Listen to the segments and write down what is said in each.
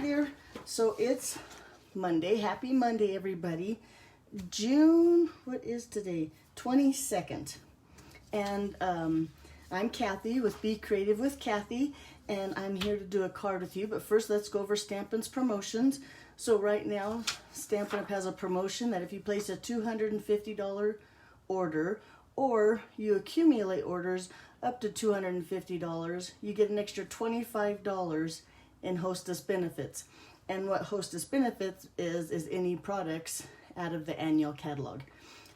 there. So it's Monday. Happy Monday, everybody. June, what is today? 22nd. And I'm Kathy with Be Creative with Kathy, and I'm here to do a card with you. But first, let's go over Stampin's promotions. So right now, Stampin' Up! Has a promotion that if you place a $250 order, or you accumulate orders up to $250, you get an extra $25 in Hostess benefits. And what Hostess benefits is any products out of the annual catalog.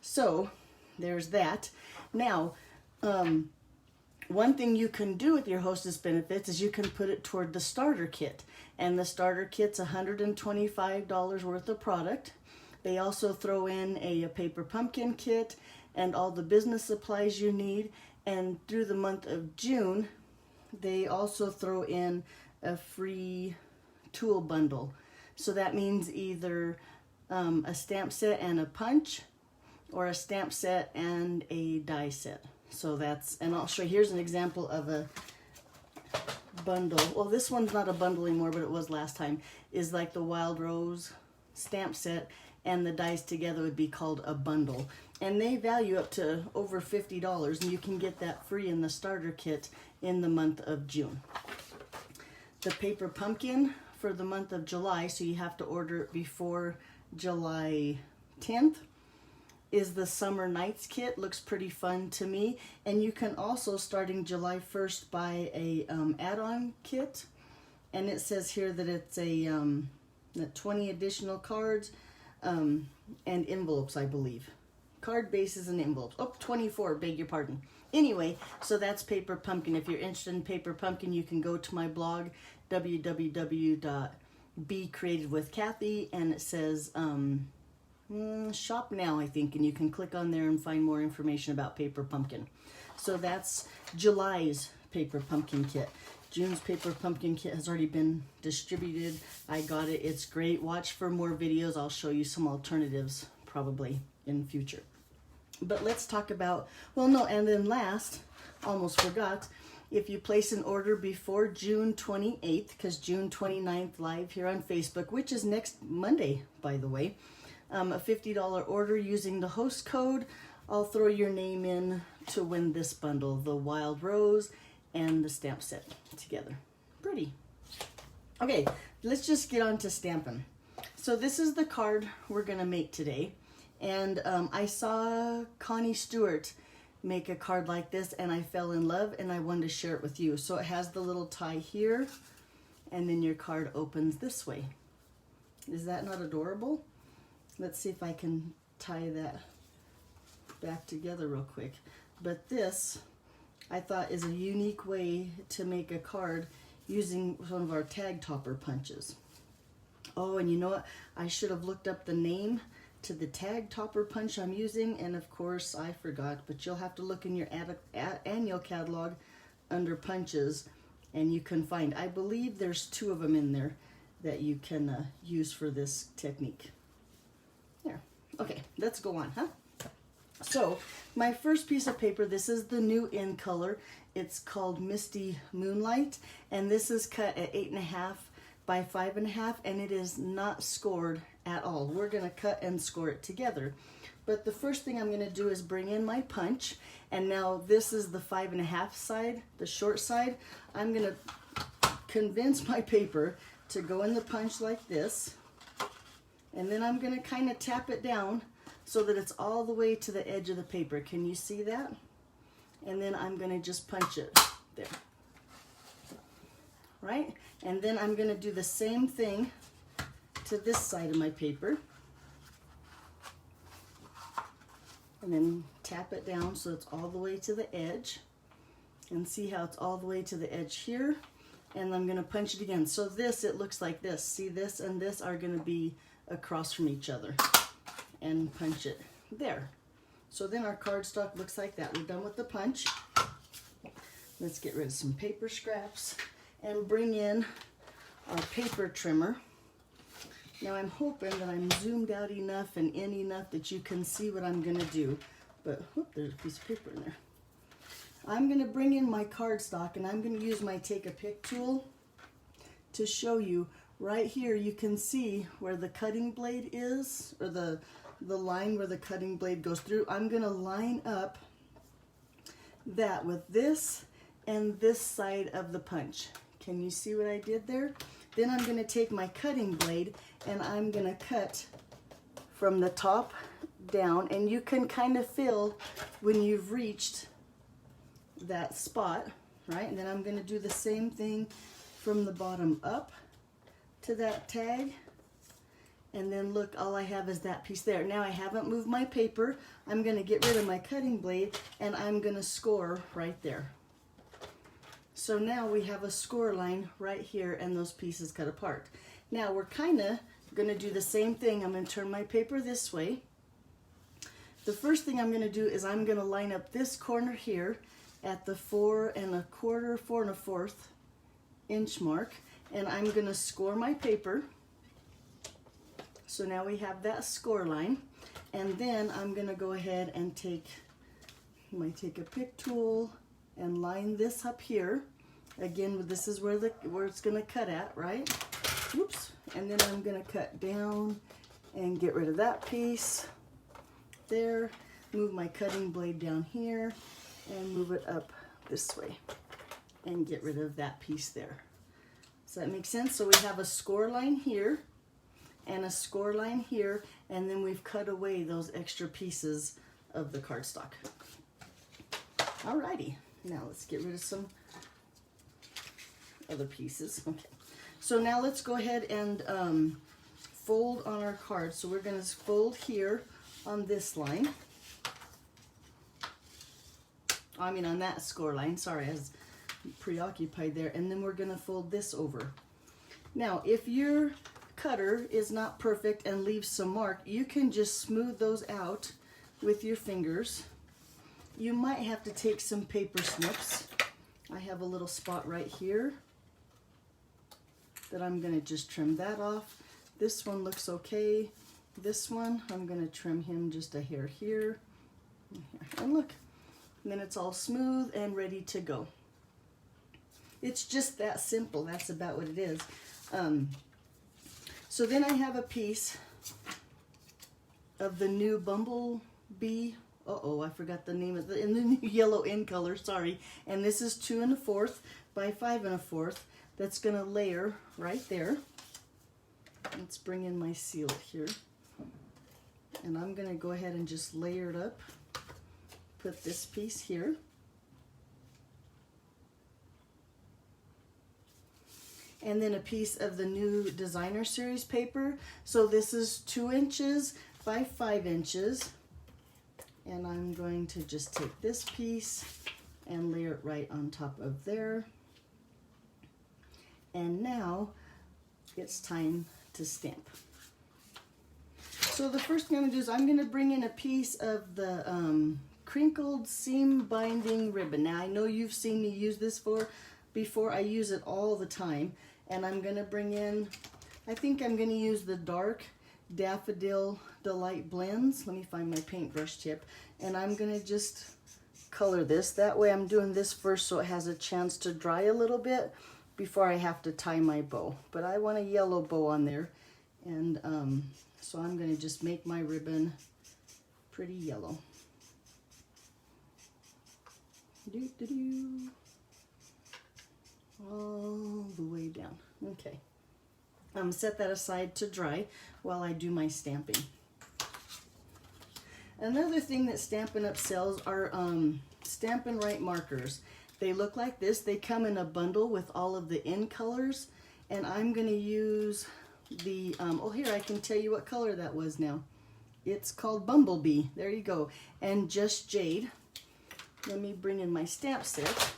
So there's that. Now, one thing you can do with your Hostess benefits is you can put it toward the starter kit. And the starter kit's $125 worth of product. They also throw in a paper pumpkin kit and all the business supplies you need. And through the month of June, they also throw in a free tool bundle. So that means either a stamp set and a punch, or a stamp set and a die set. So that's, and I'll show you, here's an example of a bundle. Well, this one's not a bundle anymore, but it was last time. Is like the Wild Rose stamp set, and the dies together would be called a bundle. And they value up to over $50, and you can get that free in the starter kit in the month of June. The paper pumpkin for the month of July, so you have to order it before July 10th, is the Summer Nights kit. Looks pretty fun to me. And you can also, starting July 1st, buy a add-on kit. And it says here that it's a 20 additional cards and envelopes, I believe. Card bases and envelopes. Oh, 24, beg your pardon. Anyway, so that's Paper Pumpkin. If you're interested in Paper Pumpkin, you can go to my blog, www.becreativewithkathy, and it says shop now, I think, and you can click on there and find more information about Paper Pumpkin. So that's July's Paper Pumpkin kit. June's Paper Pumpkin kit has already been distributed. I got it. It's great. Watch for more videos. I'll show you some alternatives probably in future. But let's talk about, well, no, and then last, almost forgot, if you place an order before June 28th, because June 29th live here on Facebook, which is next Monday, by the way, a $50 order using the host code, I'll throw your name in to win this bundle, the Wild Rose and the stamp set together. Pretty. Okay, let's just get on to stamping. So this is the card we're going to make today. And I saw Connie Stewart make a card like this, and I fell in love, and I wanted to share it with you. So it has the little tie here, and then your card opens this way. Is that not adorable? Let's see if I can tie that back together real quick. But this, I thought, is a unique way to make a card using one of our tag topper punches. Oh, and you know what? I should have looked up the name to the tag topper punch I'm using, and of course I forgot, but you'll have to look in your annual catalog under punches, and you can find, I believe there's 2 of them in there that you can use for this technique. There. Okay, let's go on, huh? So my first piece of paper, this is the new in color. It's called Misty Moonlight, and this is cut at 8.5 by 5.5, and it is not scored at all. We're going to cut and score it together. But the first thing I'm going to do is bring in my punch, and now this is the 5.5 side, the short side. I'm going to convince my paper to go in the punch like this, and then I'm going to kind of tap it down so that it's all the way to the edge of the paper. Can you see that? And then I'm going to just punch it there. Right? And then I'm going to do the same thing to this side of my paper. And then tap it down so it's all the way to the edge. And see how it's all the way to the edge here. And I'm going to punch it again. So this, it looks like this. See, this and this are going to be across from each other. And punch it there. So then our cardstock looks like that. We're done with the punch. Let's get rid of some paper scraps and bring in our paper trimmer. Now I'm hoping that I'm zoomed out enough and in enough that you can see what I'm going to do. But whoop, there's a piece of paper in there. I'm going to bring in my cardstock, and I'm going to use my Take a Pick tool to show you right here you can see where the cutting blade is, or the line where the cutting blade goes through. I'm going to line up that with this and this side of the punch. Can you see what I did there? Then I'm going to take my cutting blade and I'm going to cut from the top down, and you can kind of feel when you've reached that spot, right? And then I'm going to do the same thing from the bottom up to that tag. And then look, all I have is that piece there. Now I haven't moved my paper. I'm going to get rid of my cutting blade and I'm going to score right there. So now we have a score line right here and those pieces cut apart. Now we're kind of going to do the same thing. I'm going to turn my paper this way. The first thing I'm going to do is I'm going to line up this corner here at the 4 1/4 inch mark, and I'm going to score my paper. So now we have that score line, and then I'm going to go ahead and take a pick tool and line this up here. Again, this is where it's going to cut at, right? Whoops. And then I'm going to cut down and get rid of that piece there. Move my cutting blade down here and move it up this way and get rid of that piece there. Does that make sense? So we have a score line here and a score line here, and then we've cut away those extra pieces of the cardstock. Alrighty, now let's get rid of some other pieces. Okay, so now let's go ahead and fold on our card. So we're going to fold here on this line. I mean on that score line, sorry, I was preoccupied there. And then we're going to fold this over. Now, if your cutter is not perfect and leaves some mark, you can just smooth those out with your fingers. You might have to take some paper snips. I have a little spot right here that I'm going to just trim that off. This one looks okay. This one, I'm going to trim him just a hair here. And look, and then it's all smooth and ready to go. It's just that simple. That's about what it is. So then I have a piece of the new Bumblebee. Uh-oh, I forgot the name of the, in the new yellow in color, sorry. And this is 2 1/4 by 5 1/4. That's going to layer right there. Let's bring in my seal here. And I'm going to go ahead and just layer it up. Put this piece here. And then a piece of the new Designer Series paper. So this is 2 inches by 5 inches. And I'm going to just take this piece and layer it right on top of there. And now it's time to stamp. So the first thing I'm going to do is I'm going to bring in a piece of the crinkled seam binding ribbon. Now I know you've seen me use this before. I use it all the time. And I'm going to bring in, I think I'm going to use the dark Daffodil Delight blends. Let me find my paintbrush tip. And I'm going to just color this. That way I'm doing this first so it has a chance to dry a little bit before I have to tie my bow. But I want a yellow bow on there. And so I'm going to just make my ribbon pretty yellow. All the way down. Okay. Set that aside to dry while I do my stamping. Another thing that Stampin' Up! Sells are Stampin' Right markers. They look like this. They come in a bundle with all of the in colors, and I'm going to use the, oh here, I can tell you what color that was now. It's called Bumblebee. There you go. And Just Jade. Let me bring in my stamp set,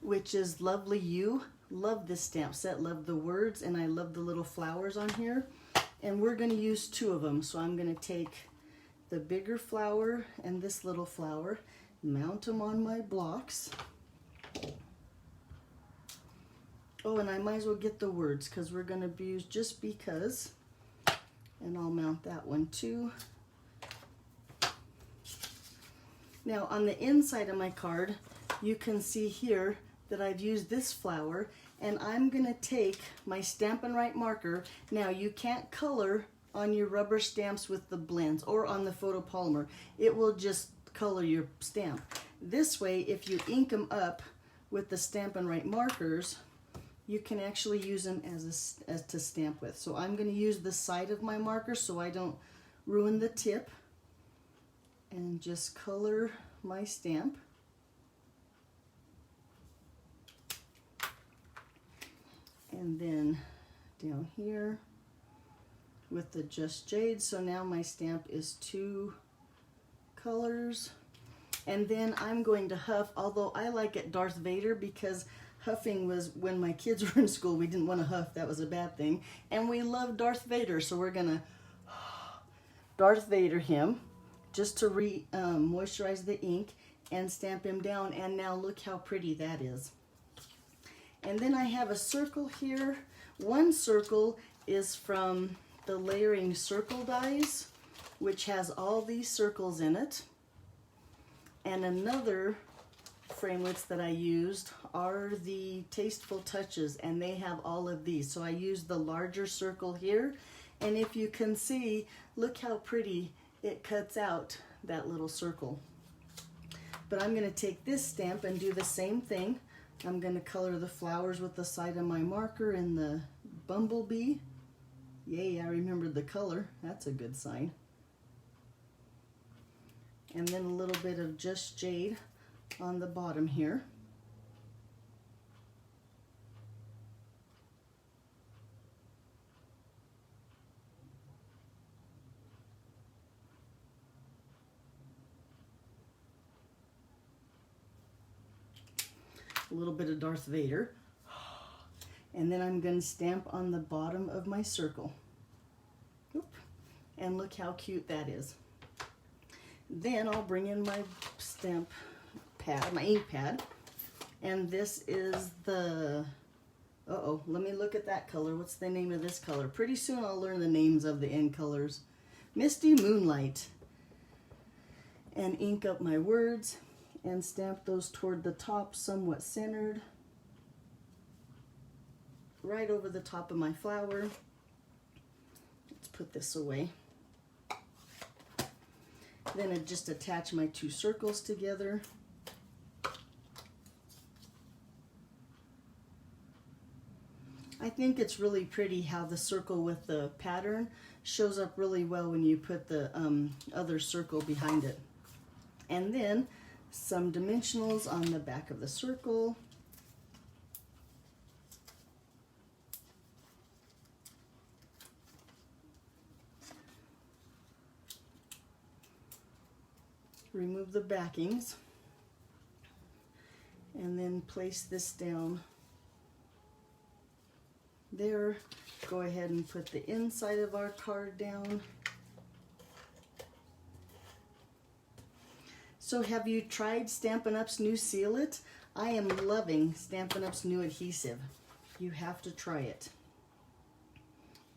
which is Lovely You. Love this stamp set. Love the words, and I love the little flowers on here. And we're going to use 2 of them. So I'm going to take the bigger flower and this little flower, mount them on my blocks. Oh, and I might as well get the words because we're going to use Just Because. And I'll mount that one too. Now on the inside of my card, you can see here that I've used this flower, And I'm gonna take my Stampin' Right marker. Now you can't color on your rubber stamps with the blends or on the photopolymer. It will just color your stamp. This way, if you ink them up with the Stampin' Right markers, you can actually use them as to stamp with. So I'm going to use the side of my marker so I don't ruin the tip, and just color my stamp. And then down here with the Just Jade. So now my stamp is 2 colors. And then I'm going to huff, although I like it Darth Vader, because huffing was, when my kids were in school, we didn't want to huff. That was a bad thing. And we love Darth Vader, so we're going to Darth Vader him just to moisturize the ink and stamp him down. And now look how pretty that is. And then I have a circle here. One circle is from the Layering Circle dies, which has all these circles in it. And another framelits that I used are the Tasteful Touches, and they have all of these. So I used the larger circle here, and if you can see, look how pretty it cuts out that little circle. But I'm going to take this stamp and do the same thing. I'm going to color the flowers with the side of my marker and the bumblebee. Yay, I remembered the color. That's a good sign. And then a little bit of Just Jade on the bottom here. A little bit of Darth Vader. And then I'm going to stamp on the bottom of my circle. Oop. And look how cute that is. Then I'll bring in my stamp pad, my ink pad. And this is the, let me look at that color. What's the name of this color? Pretty soon I'll learn the names of the end colors. Misty Moonlight. And ink up my words and stamp those toward the top, somewhat centered. Right over the top of my flower. Let's put this away. Then I just attach my 2 circles together. I think it's really pretty how the circle with the pattern shows up really well when you put the other circle behind it. And then some dimensionals on the back of the circle. Remove the backings and then place this down there. Go ahead and put the inside of our card down. So have you tried Stampin' Up's new Seal It? I am loving Stampin' Up's new adhesive. You have to try it.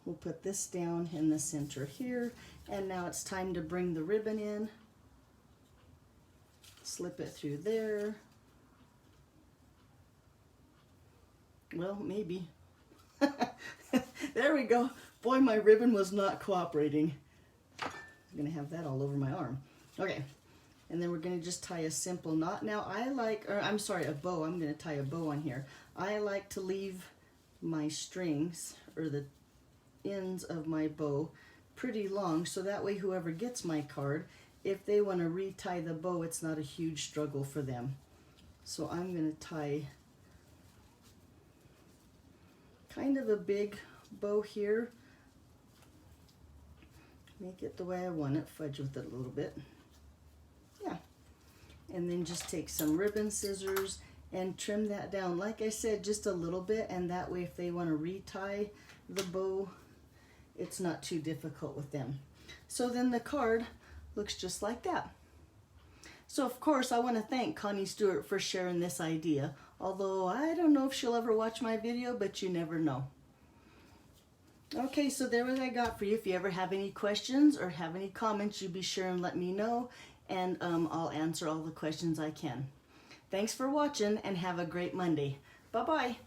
We'll put this down in the center here, and now it's time to bring the ribbon in. Slip it through there. Well, maybe. There we go. Boy, my ribbon was not cooperating. I'm gonna have that all over my arm. Okay, and then we're gonna just tie a simple knot. Now I like, or I'm sorry, a bow. I'm gonna tie a bow on here. I like to leave my strings, or the ends of my bow, pretty long, so that way whoever gets my card, if they want to retie the bow, it's not a huge struggle for them. So I'm going to tie kind of a big bow here. Make it the way I want it, fudge with it a little bit. Yeah. And then just take some ribbon scissors and trim that down. Like I said, just a little bit, and that way if they want to retie the bow, it's not too difficult with them. So then the card looks just like that. So of course I want to thank Connie Stewart for sharing this idea, although I don't know if she'll ever watch my video, but you never know. Okay, so there what I got for you. If you ever have any questions or have any comments, you be sure and let me know, and I'll answer all the questions I can. Thanks for watching, and have a great Monday. Bye-bye.